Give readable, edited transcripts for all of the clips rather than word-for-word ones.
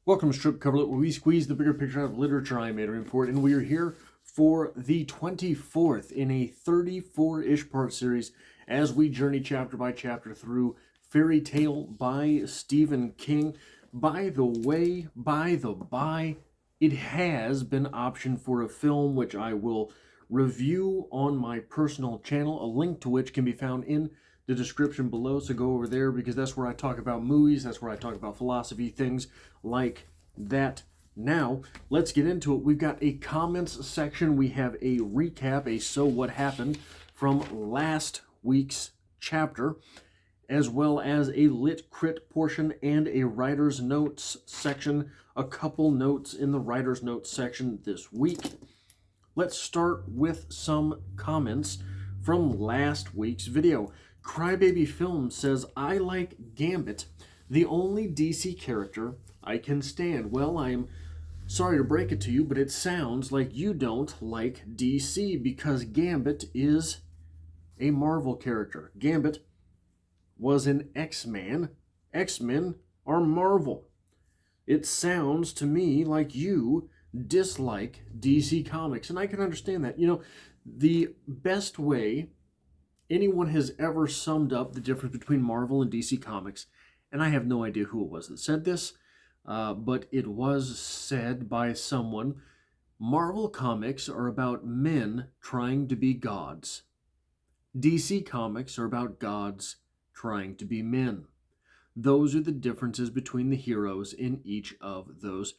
Welcome to Strip Coverlet, where we squeeze the bigger picture out of literature. I'm Adrian Ford, and we are here for the 24th in a 34-ish part series as we journey chapter by chapter through Fairy Tale by Stephen King. By the way, it has been optioned for a film, which I will review on my personal channel, a link to which can be found in the description below, so go over there because that's where I talk about movies, that's where I talk about philosophy, things like that. Now, let's get into it. We've got a comments section, we have a recap, a so what happened from last week's chapter, as well as a lit crit portion and a writer's notes section, a couple notes in the writer's notes section this week. Let's start with some comments from last week's video. Crybaby Film says, I like Gambit, the only DC character I can stand. Well, I'm sorry to break it to you, but it sounds like you don't like DC because Gambit is a Marvel character. Gambit was an X-Man. X-Men are Marvel. It sounds to me like you dislike DC Comics, and I can understand that. You know, the best way anyone has ever summed up the difference between Marvel and DC Comics, and I have no idea who it was that said this, but it was said by someone, Marvel Comics are about men trying to be gods. DC Comics are about gods trying to be men. Those are the differences between the heroes in each of those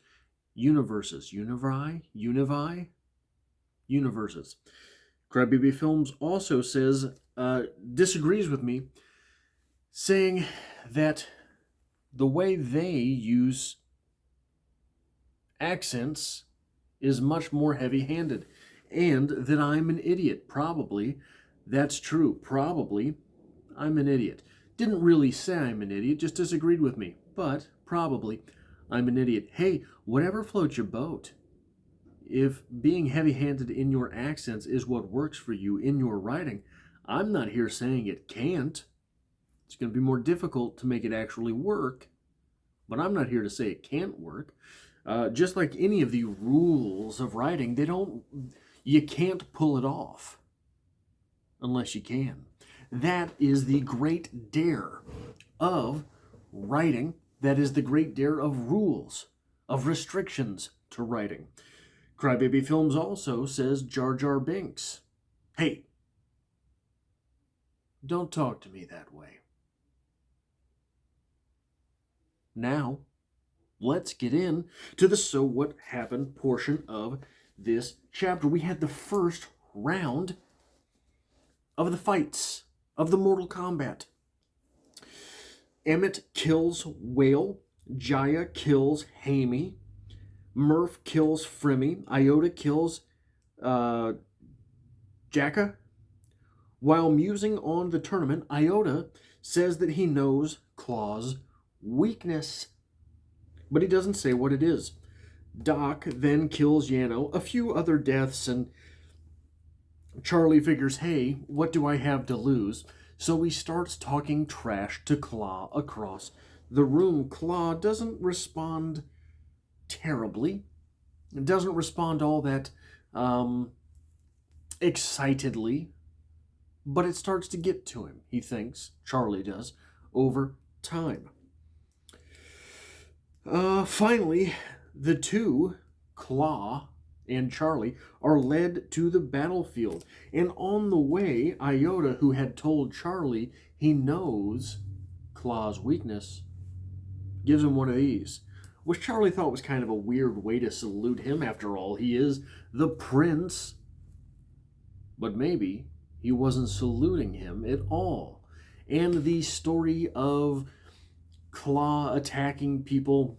universes. Universes. Crybaby Films also says, disagrees with me, saying that the way they use accents is much more heavy-handed, and that I'm an idiot. Probably that's true. Probably I'm an idiot. Didn't really say I'm an idiot, just disagreed with me. But probably I'm an idiot. Hey, whatever floats your boat. If being heavy-handed in your accents is what works for you in your writing, I'm not here saying it can't. It's going to be more difficult to make it actually work, but I'm not here to say it can't work. Just like any of the rules of writing, you can't pull it off unless you can. That is the great dare of writing. That is the great dare of rules, of restrictions to writing. Crybaby Films also says Jar Jar Binks. Hey, don't talk to me that way. Now, let's get in to the So What Happened portion of this chapter. We had the first round of the fights, of the Mortal Kombat. Emmett kills Whale, Jaya kills Hamey, Murph kills Frimmy, Iota kills Jacka. While musing on the tournament, Iota says that he knows Claw's weakness, but he doesn't say what it is. Doc then kills Yano, a few other deaths, and Charlie figures, hey, what do I have to lose? So he starts talking trash to Claw across the room. Claw doesn't respond terribly. It doesn't respond all that excitedly, but it starts to get to him, he thinks, Charlie does, over time. Finally, the two, Claw and Charlie, are led to the battlefield. And on the way, Iota, who had told Charlie he knows Claw's weakness, gives him one of these, which Charlie thought was kind of a weird way to salute him. After all, he is the prince. But maybe he wasn't saluting him at all. And the story of Claw attacking people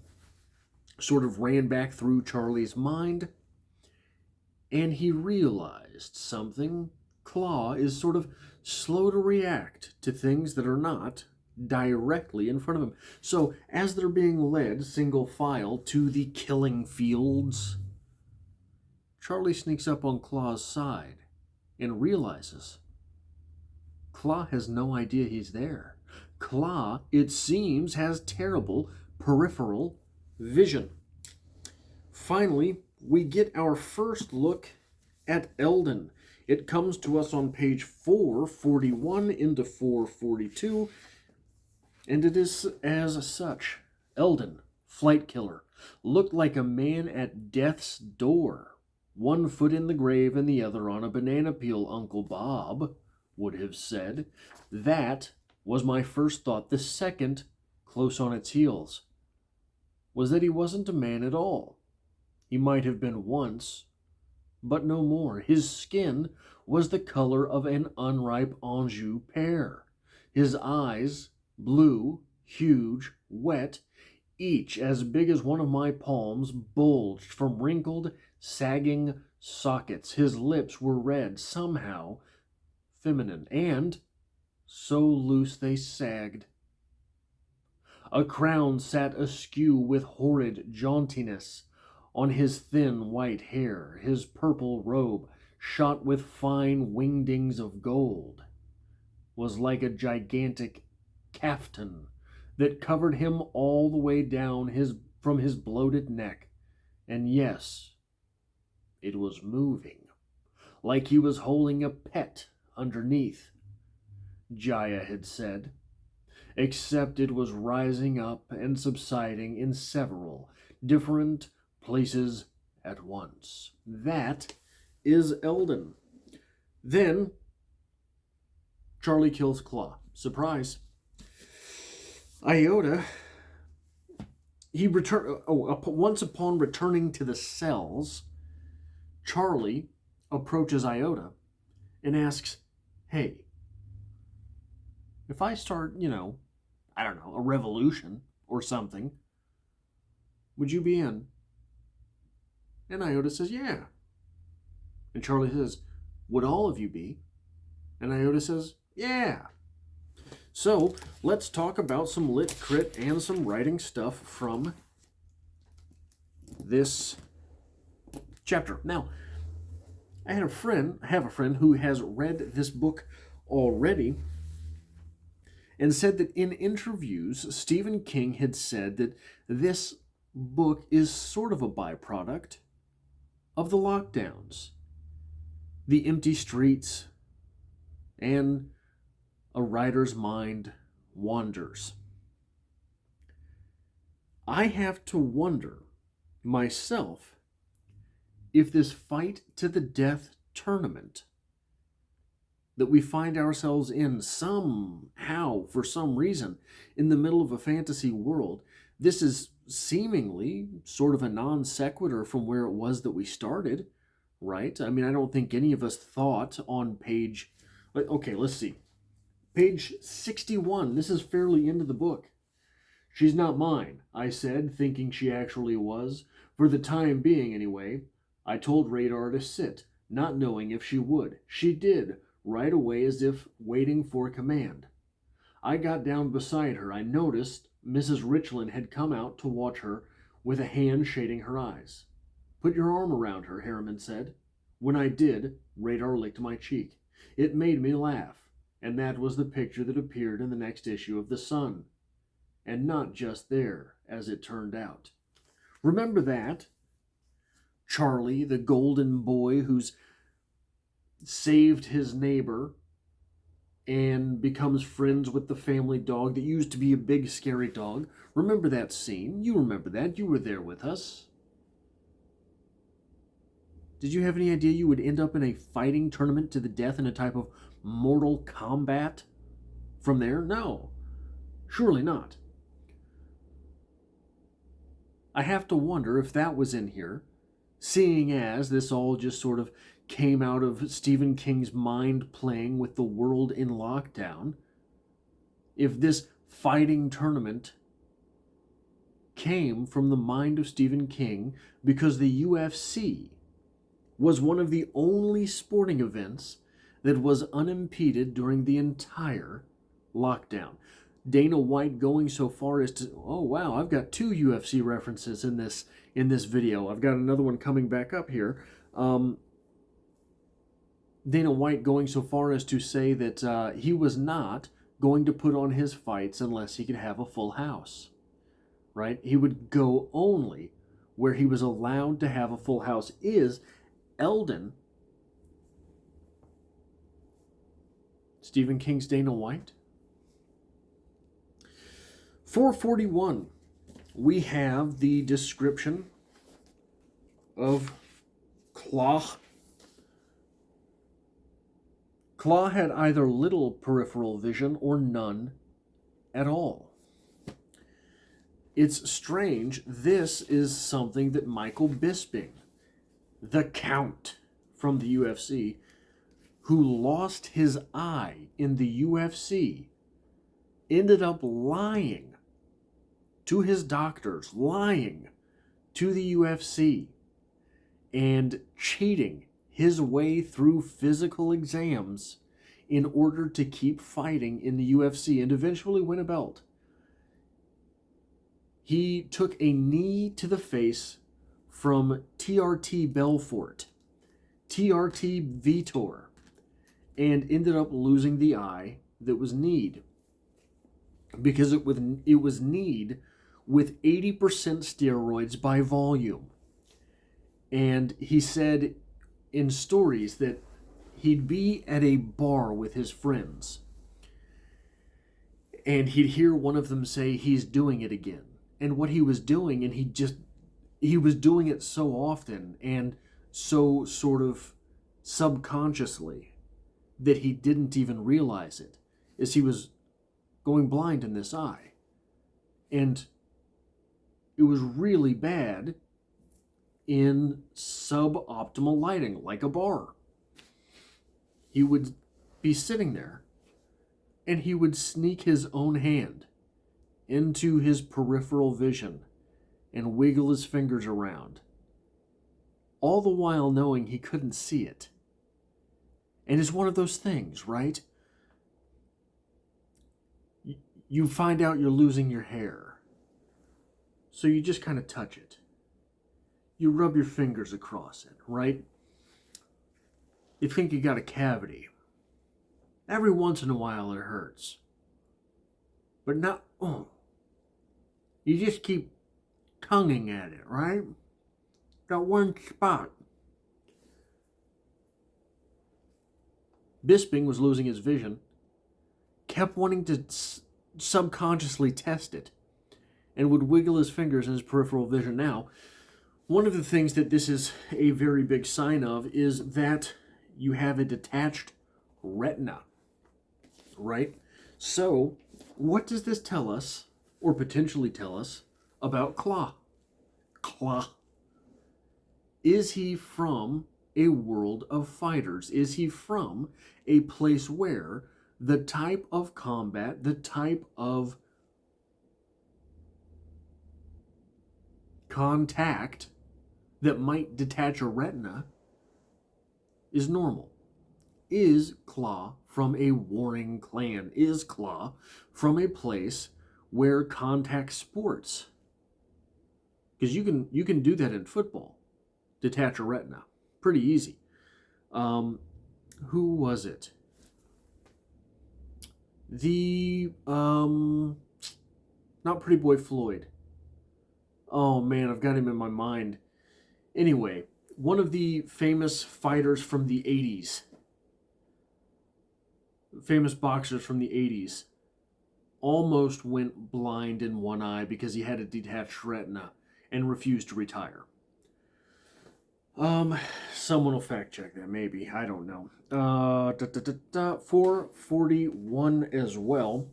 sort of ran back through Charlie's mind, and he realized something. Claw is sort of slow to react to things that are not directly in front of him. So as they're being led single file to the killing fields, Charlie sneaks up on Claw's side and realizes Claw has no idea he's there. Claw, it seems, has terrible peripheral Vision. Finally, we get our first look at Eldon. It comes to us on page 441 into 442, and it is as such. Eldon, flight killer, looked like a man at death's door. One foot in the grave and the other on a banana peel, Uncle Bob would have said. That was my first thought. The second, close on its heels, was that he wasn't a man at all. He might have been once, but no more. His skin was the color of an unripe Anjou pear. His eyes, blue, huge, wet, each as big as one of my palms, bulged from wrinkled, sagging sockets. His lips were red, somehow feminine, and so loose they sagged. A crown sat askew with horrid jauntiness on his thin white hair. His purple robe, shot with fine wingdings of gold, was like a gigantic caftan that covered him all the way down from his bloated neck. And yes, it was moving, like he was holding a pet underneath, Jaya had said, except it was rising up and subsiding in several different places at once. That is Eldon. Then Charlie kills Claw. Surprise. Iota, once upon returning to the cells, Charlie approaches Iota and asks, hey, if I start, a revolution or something, would you be in? And Iota says, yeah. And Charlie says, would all of you be? And Iota says, yeah. So let's talk about some lit crit and some writing stuff from this chapter. Now, I have a friend who has read this book already and said that in interviews, Stephen King had said that this book is sort of a byproduct of the lockdowns, the empty streets, and a writer's mind wanders. I have to wonder myself if this fight to the death tournament that we find ourselves in somehow, for some reason, in the middle of a fantasy world, this is seemingly sort of a non sequitur from where it was that we started, right? I mean, I don't think any of us thought on page... Okay, let's see. Page 61. This is fairly into the book. She's not mine, I said, thinking she actually was. For the time being, anyway. I told Radar to sit, not knowing if she would. She did, right away as if waiting for command. I got down beside her. I noticed Mrs. Richland had come out to watch her with a hand shading her eyes. Put your arm around her, Harriman said. When I did, Radar licked my cheek. It made me laugh, and that was the picture that appeared in the next issue of The Sun. And not just there, as it turned out. Remember that? Charlie, the golden boy who's saved his neighbor and becomes friends with the family dog that used to be a big scary dog. Remember that scene? You remember that. You were there with us. Did you have any idea you would end up in a fighting tournament to the death in a type of Mortal Kombat from there? No. Surely not. I have to wonder if that was in here, seeing as this all just sort of came out of Stephen King's mind playing with the world in lockdown. If this fighting tournament came from the mind of Stephen King because the UFC was one of the only sporting events that was unimpeded during the entire lockdown. Dana White going so far as to, oh wow, I've got 2 UFC references in this video. I've got another one coming back up here. Dana White going so far as to say that he was not going to put on his fights unless he could have a full house. right? He would go only where he was allowed to have a full house. Is Eldon Stephen King's Dana White? 441, we have the description of Klaue. Klaue had either little peripheral vision or none at all. It's strange. This is something that Michael Bisping, the Count from the UFC, who lost his eye in the UFC, ended up lying to his doctors, lying to the UFC, and cheating his way through physical exams in order to keep fighting in the UFC and eventually win a belt. He took a knee to the face from TRT Belfort, TRT Vitor, and ended up losing the eye that was kneed. Because it was kneed with 80% steroids by volume. And he said in stories that he'd be at a bar with his friends and he'd hear one of them say he's doing it again. And what he was doing, and he was doing it so often and so sort of subconsciously that he didn't even realize it, is he was going blind in this eye. And it was really bad in suboptimal lighting, like a bar. He would be sitting there and he would sneak his own hand into his peripheral vision and wiggle his fingers around, all the while knowing he couldn't see it. And it's one of those things, right? You find out you're losing your hair, so you just kind of touch it. You rub your fingers across it, right? You think you got a cavity. Every once in a while it hurts. But not, you just keep tonguing at it, right? That one spot. Bisping was losing his vision, kept wanting to subconsciously test it, and would wiggle his fingers in his peripheral vision. Now, one of the things that this is a very big sign of is that you have a detached retina, right? So, what does this tell us, or potentially tell us, about Klaue? Klaue. Is he from a world of fighters? Is he from a place where the type of combat, the type of contact that might detach a retina is normal? Is Klaue from a warring clan? Is Klaue from a place where contact sports? Because you can do that in football, detach a retina, pretty easy. Who was it? The not Pretty Boy Floyd. Oh man, I've got him in my mind. Anyway, one of the famous fighters from the 80s, famous boxers from the 80s, almost went blind in one eye because he had a detached retina and refused to retire. Someone will fact check that, maybe. I don't know. 441 as well.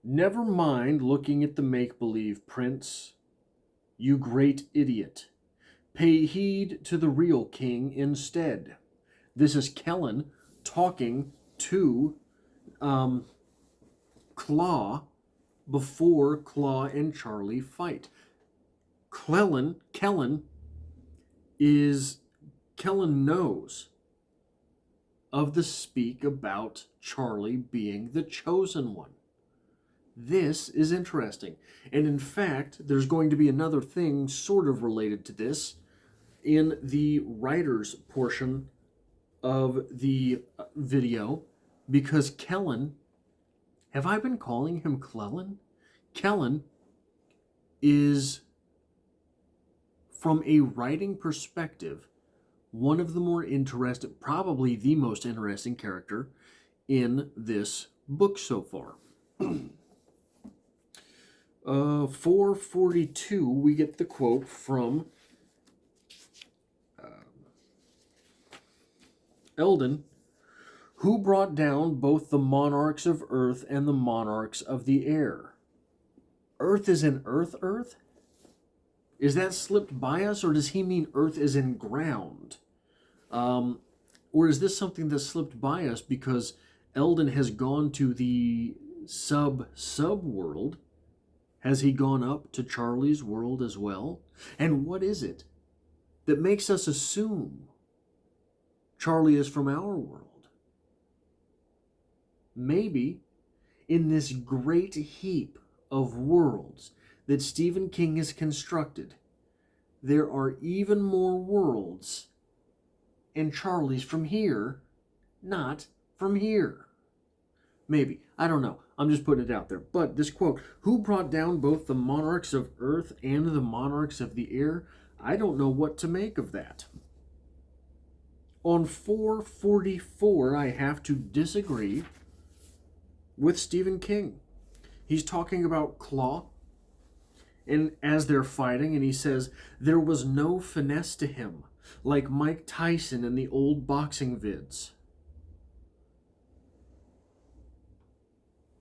Never mind looking at the make-believe, Prince, you great idiot. Pay heed to the real king instead. This is Kellen talking to Klaue before Klaue and Charlie fight. Kellen knows of the speak about Charlie being the chosen one. This is interesting. And in fact, there's going to be another thing sort of related to this in the writer's portion of the video, because Kellen Have I been calling him Clellan? Kellen is, from a writing perspective, one of the more interesting, probably the most interesting character in this book so far. 442, we get the quote from Eldon, who brought down both the monarchs of earth and the monarchs of the air. Earth is in earth, earth? Is that slipped by us, or does he mean earth is in ground? Or is this something that slipped by us because Eldon has gone to the sub-world? Has he gone up to Charlie's world as well? And what is it that makes us assume Charlie is from our world? Maybe in this great heap of worlds that Stephen King has constructed, there are even more worlds, and Charlie's from here, not from here. Maybe. I don't know. I'm just putting it out there. But this quote, who brought down both the monarchs of earth and the monarchs of the air? I don't know what to make of that. On 444, I have to disagree with Stephen King. He's talking about Claw, and as they're fighting, and he says, there was no finesse to him, like Mike Tyson in the old boxing vids.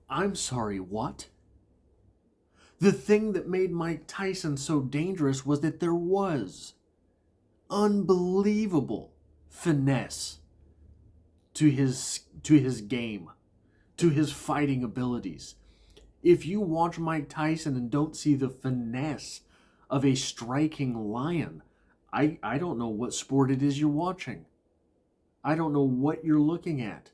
I'm sorry, what? The thing that made Mike Tyson so dangerous was that there was unbelievable finesse to his game, to his fighting abilities. If you watch Mike Tyson and don't see the finesse of a striking lion, I don't know what sport it is you're watching. I don't know what you're looking at.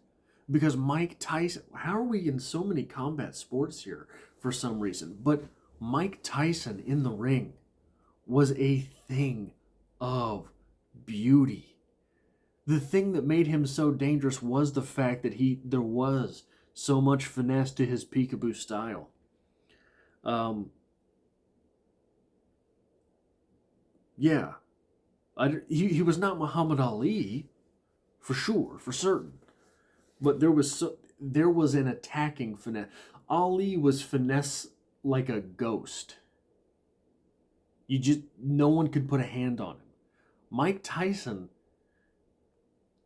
Because Mike Tyson, how are we in so many combat sports here for some reason? But Mike Tyson in the ring was a thing of beauty. The thing that made him so dangerous was the fact that there was so much finesse to his peekaboo style. He was not Muhammad Ali, for sure, for certain. But there was an attacking finesse. Ali was finesse like a ghost. No one could put a hand on him. Mike Tyson,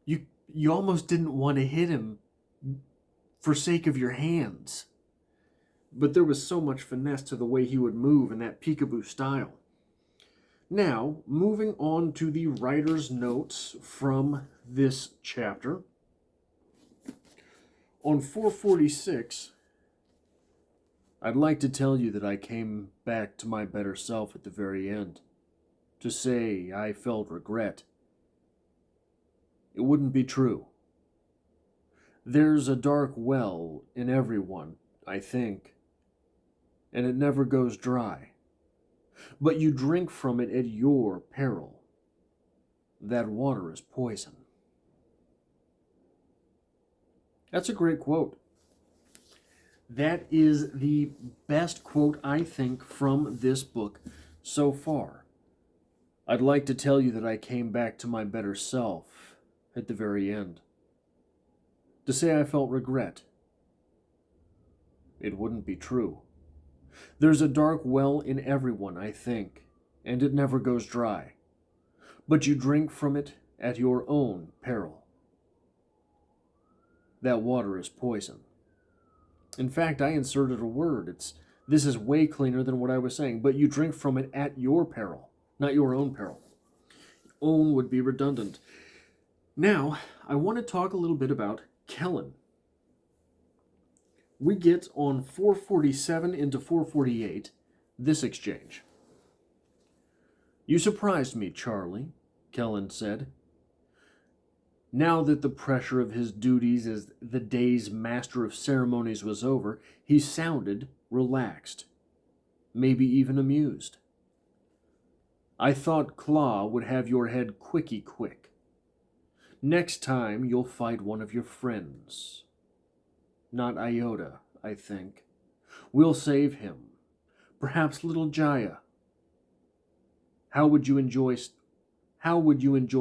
you almost didn't want to hit him for sake of your hands. But there was so much finesse to the way he would move in that peekaboo style. Now, moving on to the writer's notes from this chapter. On 446, I'd like to tell you that I came back to my better self at the very end, to say I felt regret. It wouldn't be true. There's a dark well in everyone, I think, and it never goes dry. But you drink from it at your peril. That water is poison. That's a great quote. That is the best quote, I think, from this book so far. I'd like to tell you that I came back to my better self at the very end. To say I felt regret. It wouldn't be true. There's a dark well in everyone, I think, and it never goes dry. But you drink from it at your own peril. That water is poison. In fact, I inserted a word. This is way cleaner than what I was saying. But you drink from it at your peril, not your own peril. Own would be redundant. Now, I want to talk a little bit about Kellen. We get on 447 into 448 this exchange. You surprised me, Charlie, Kellen said. Now that the pressure of his duties as the day's master of ceremonies was over, he sounded relaxed, maybe even amused. I thought Claw would have your head quicky quick. Next time you'll fight one of your friends. Not Iota, I think. We'll save him. Perhaps little Jaya. How would you enjoy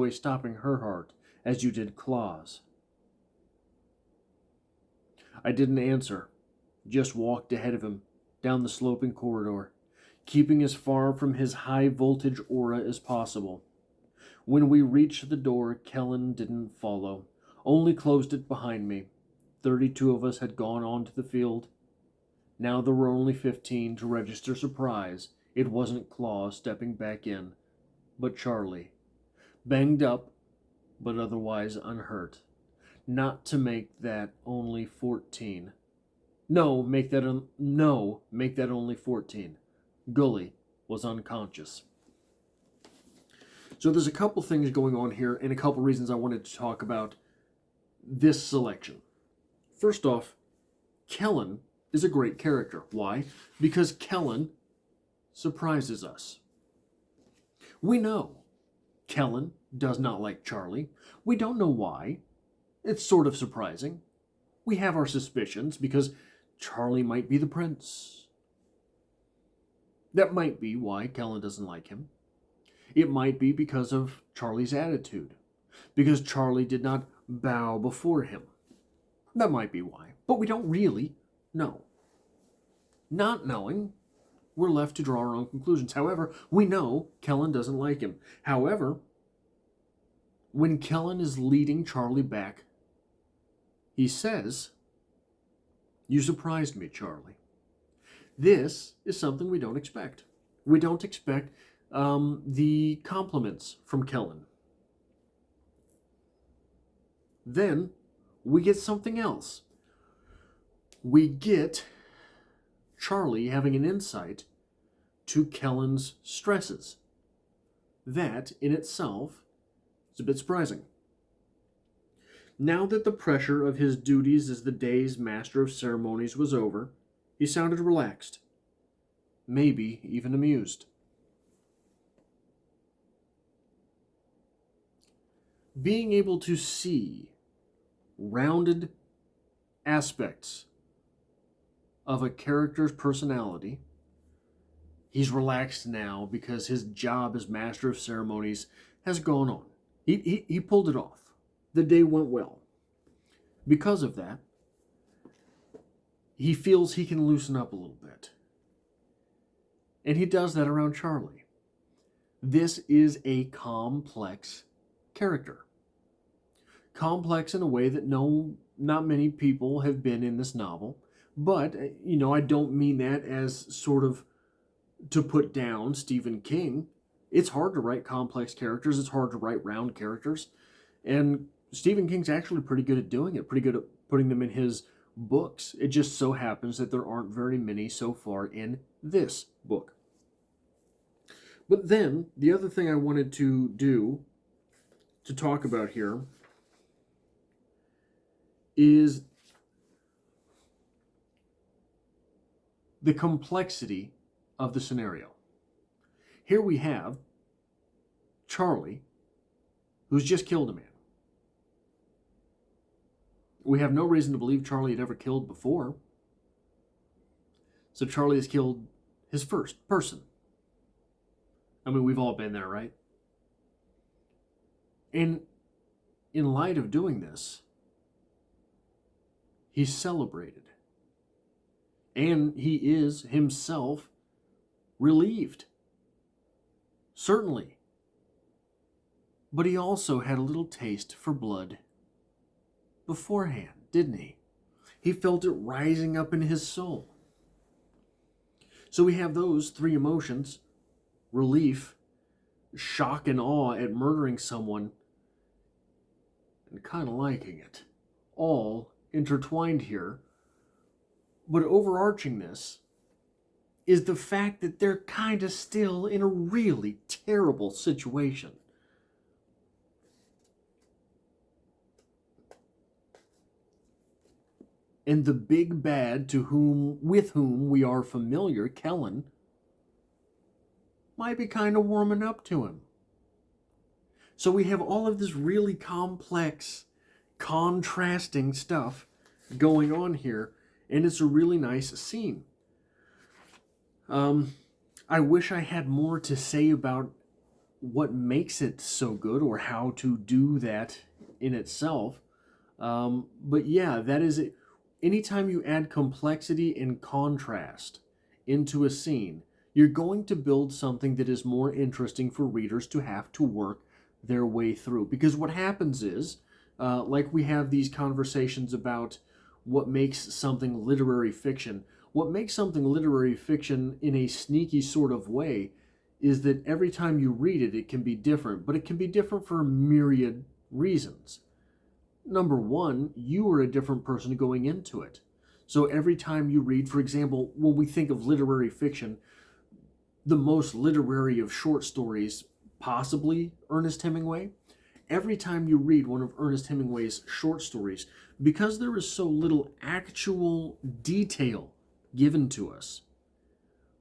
stopping her heart as you did Claw's? I didn't answer, just walked ahead of him down the sloping corridor, keeping as far from his high-voltage aura as possible. When we reached the door, Kellen didn't follow, only closed it behind me. 32 of us had gone on to the field. Now there were only 15 to register surprise. It wasn't Claw stepping back in, but Charlie. Banged up, but otherwise unhurt. Not to make that only 14. Make that only 14. Gully was unconscious. So there's a couple things going on here and a couple reasons I wanted to talk about this selection. First off, Kellen is a great character. Why? Because Kellen surprises us. We know Kellen does not like Charlie. We don't know why. It's sort of surprising. We have our suspicions because Charlie might be the prince. That might be why Kellen doesn't like him. It might be because of Charlie's attitude. Because Charlie did not bow before him. That might be why. But we don't really know. Not knowing, we're left to draw our own conclusions. However, we know Kellen doesn't like him. However, when Kellen is leading Charlie back, he says, "You surprised me, Charlie." This is something we don't expect. We don't expect the compliments from Kellen. Then we get something else. We get Charlie having an insight to Kellen's stresses. That, in itself, is a bit surprising. Now that the pressure of his duties as the day's master of ceremonies was over, he sounded relaxed, maybe even amused. Being able to see rounded aspects of a character's personality, he's relaxed now because his job as master of ceremonies has gone on. He pulled it off. The day went well. Because of that, he feels he can loosen up a little bit. And he does that around Charlie. This is a complex character. Complex in a way that not many people have been in this novel. But, I don't mean that as sort of to put down Stephen King. It's hard to write complex characters. It's hard to write round characters. And Stephen King's actually pretty good at doing it, pretty good at putting them in his books. It just so happens that there aren't very many so far in this book. But then, the other thing I wanted to talk about here, is the complexity of the scenario. Here we have Charlie, who's just killed a man. We have no reason to believe Charlie had ever killed before. So Charlie has killed his first person. I mean, we've all been there, right? And in light of doing this, he's celebrated. And he is himself relieved. Certainly. But he also had a little taste for blood beforehand, didn't he? He felt it rising up in his soul. So we have those three emotions: relief, shock and awe at murdering someone, and kind of liking it, all intertwined here. But overarching this is the fact that they're kind of still in a really terrible situation. And the big bad with whom we are familiar, Kellen, might be kind of warming up to him. So we have all of this really complex, contrasting stuff going on here. And it's a really nice scene. I wish I had more to say about what makes it so good or how to do that in itself. But yeah, that is it. Anytime you add complexity and contrast into a scene, you're going to build something that is more interesting for readers to have to work their way through. Because what happens is, like we have these conversations about what makes something literary fiction. What makes something literary fiction in a sneaky sort of way is that every time you read it, it can be different, but it can be different for a myriad reasons. Number one, you are a different person going into it. So every time you read, for example, when we think of literary fiction, the most literary of short stories, possibly Ernest Hemingway. Every time you read one of Ernest Hemingway's short stories, because there is so little actual detail given to us,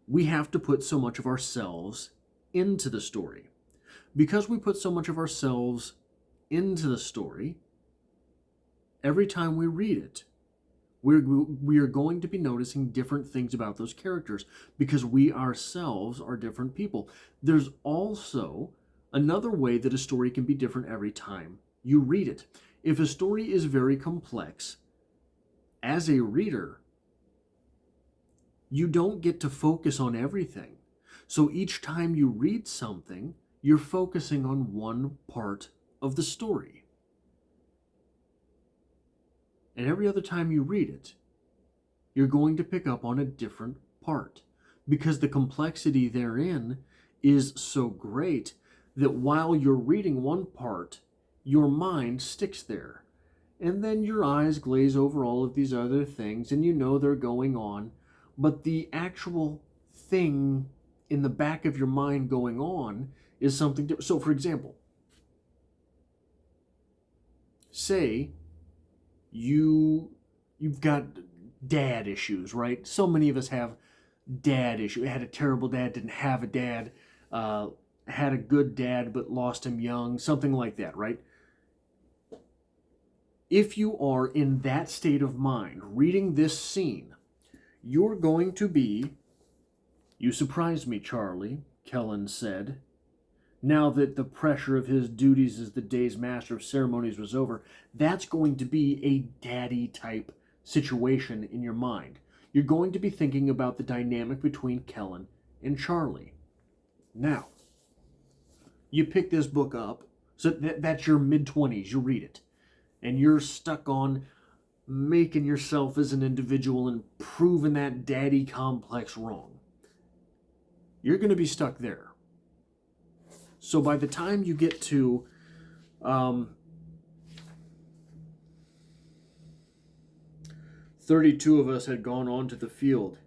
we have to put so much of ourselves into the story. Because we put so much of ourselves into the story, every time we read it, we are going to be noticing different things about those characters because we ourselves are different people. There's also another way that a story can be different every time you read it. If a story is very complex, as a reader, you don't get to focus on everything. So each time you read something, you're focusing on one part of the story. And every other time you read it, you're going to pick up on a different part because the complexity therein is so great that while you're reading one part, your mind sticks there. And then your eyes glaze over all of these other things and you know they're going on, but the actual thing in the back of your mind going on is something different. So, for example, say you've got dad issues, right? So many of us have dad issues. Had a terrible dad, didn't have a dad, had a good dad but lost him young, something like that, right? If you are in that state of mind, reading this scene, you're going to be, "You surprised me, Charlie," Kellen said. Now that the pressure of his duties as the day's master of ceremonies was over, that's going to be a daddy type situation in your mind. You're going to be thinking about the dynamic between Kellen and Charlie. Now, you pick this book up, so that's your mid-20s, you read it, and you're stuck on making yourself as an individual and proving that daddy complex wrong. You're going to be stuck there. So by the time you get to 32 of us had gone onto the field.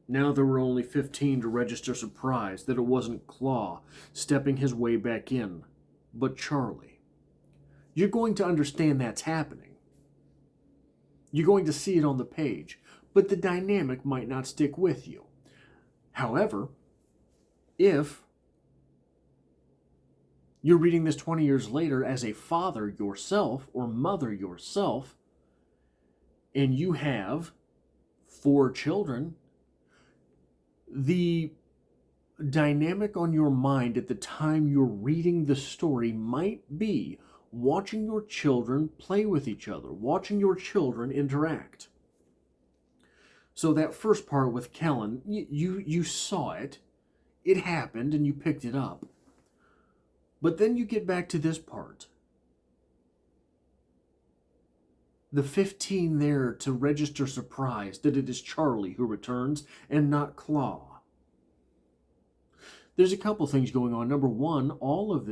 Now there were only 15 to register surprise that it wasn't Claw stepping his way back in, but Charlie. You're going to understand that's happening. You're going to see it on the page, but the dynamic might not stick with you. However, if you're reading this 20 years later as a father yourself or mother yourself, and you have 4 children, the dynamic on your mind at the time you're reading the story might be watching your children play with each other, watching your children interact. So that first part with Kellen, you saw it, it happened, and you picked it up. But then you get back to this part. The 15 there to register surprise that it is Charlie who returns and not Claw. There's a couple things going on. Number one, all of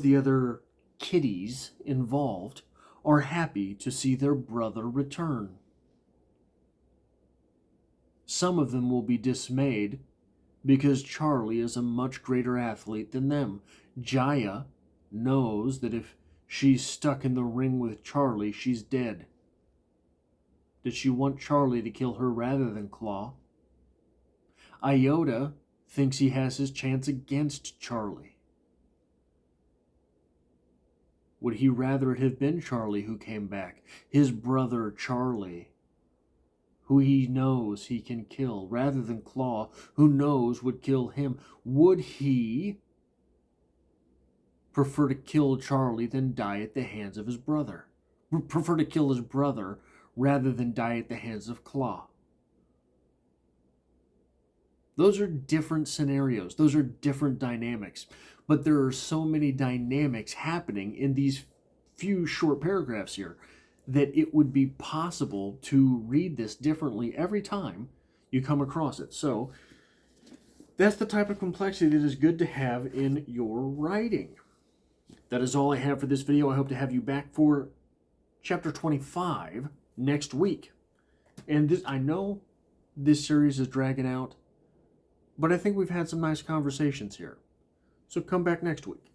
the other kiddies involved are happy to see their brother return. Some of them will be dismayed because Charlie is a much greater athlete than them. Jaya knows that if she's stuck in the ring with Charlie, she's dead. Does she want Charlie to kill her rather than Claw? Iota thinks he has his chance against Charlie. Would he rather it have been Charlie who came back? His brother Charlie. who he knows he can kill, rather than Claw, who knows would kill him? Would he prefer to kill Charlie than die at the hands of his brother? Prefer to kill his brother rather than die at the hands of Claw? Those are different scenarios. Those are different dynamics. But there are so many dynamics happening in these few short paragraphs here that it would be possible to read this differently every time you come across it. So that's the type of complexity that is good to have in your writing. That is all I have for this video. I hope to have you back for chapter 25 next week. And this, I know this series is dragging out, but I think we've had some nice conversations here. So come back next week.